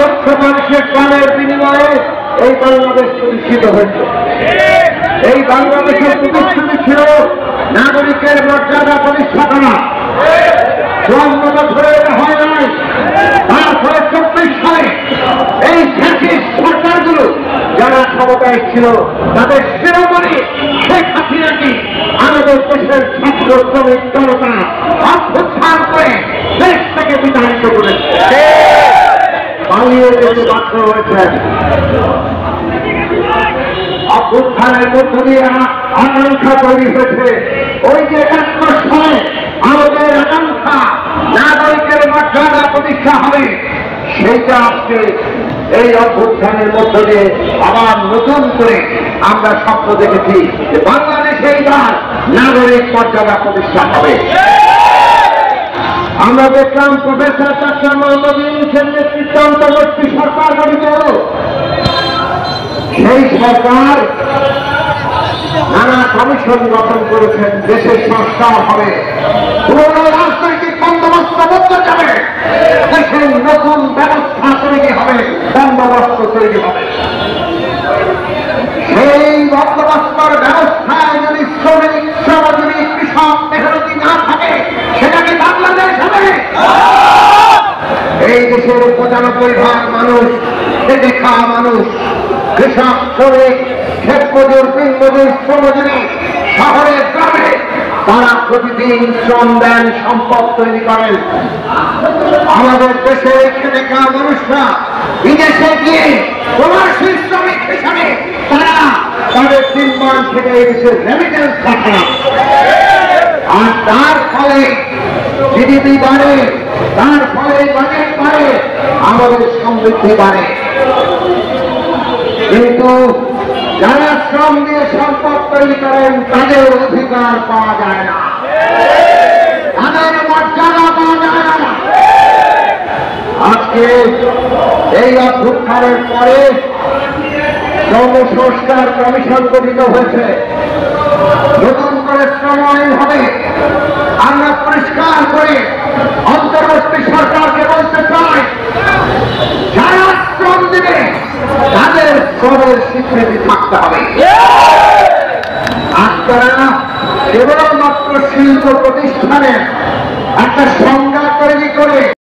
লক্ষ মানুষের প্রাণের বিনিময়ে এই বাংলাদেশ প্রতিষ্ঠিত হয়েছে। এই বাংলাদেশের প্রতিশ্রুতি ছিল নাগরিকের মর্যাদা প্রতিষ্ঠা করা। 54 বছরে এটা হয় নাই। তারপরে 24 সালে এই ফ্যাসিস্ট সরকারগুলো যারা ক্ষমতায় ছিল তাদের শিরোমণি শেখ হাসিনাকে আমাদের দেশের ছাত্র শ্রমিক জনতা অভ্যুত্থান করে দেশ থেকে বিতাড়িত করেছে, পালিয়ে যেতে বাধ্য হয়েছেন। অভ্যুত্থানের মধ্য দিয়ে আকাঙ্ক্ষা তৈরি হয়েছে। ওই যে 71 সালে আমাদের আকাঙ্ক্ষা নাগরিকের মর্যাদা প্রতিষ্ঠা হবে, সেইটা আজকে এই অভ্যুত্থানের মধ্য দিয়ে আবার নতুন করে আমরা স্বপ্ন দেখেছি যে বাংলাদেশে এইবার নাগরিক মর্যাদা প্রতিষ্ঠা হবে। আমরা দেখলাম প্রফেসর ডক্টর মোহাম্মদ ইউনূসের নেতৃত্বে অন্তর্বর্তী সরকার গঠিত হল। সেই সরকার নানা কমিশন গঠন করেছেন, দেশের সংস্কার হবে, পুরনো রাজনৈতিক বন্দোবস্ত বদলে যাবে, দেশের নতুন ব্যবস্থা তৈরি হবে, বন্দোবস্ত তৈরি হবে। সেই বন্দোবস্তর ব্যবস্থায় যদি শ্রমিক, শ্রমজীবী, কৃষক, মেহনতি না থাকে সেটাকে বাংলাদেশ হবে। এই দেশের 95% মানুষ খেটে খাওয়া মানুষ, কৃষক, শ্রমিক, ক্ষেত মজুর, দিন মজুর, শ্রমজীবী, শহরে গ্রামে তারা প্রতিদিন শ্রম দেন, সম্পদ তৈরি করেন। আমাদের দেশে খেটে খাওয়া মানুষরা বিদেশে গিয়ে প্রবাসী শ্রমিক হিসাবে তারা তাদের 3 মাস থেকে এই দেশের রেমিটেন্স পাঠান, আর তার ফলে জিডিপি বাড়ে, তার ফলে বাজেট বাড়ে, আমাদের সমৃদ্ধি বাড়ে। কিন্তু যারা শ্রম দিয়ে সম্পদ তৈরি করেন তাদের অধিকার পাওয়া যায় না, তাদের মর্যাদা পাওয়া যায় না। আজকে এই অভ্যুত্থানের পরে শ্রম সংস্কার কমিশন গঠিত হয়েছে, নতুন করে শ্রম আইন হবে। আমরা পরিষ্কার করে অন্তর্বর্তী সরকারকে বলতে চাই, যারা শ্রম দেবে তাদের শ্রমের স্বীকৃতি থাকতে হবে। আপনারা কেবলমাত্র শিল্প প্রতিষ্ঠানের একটা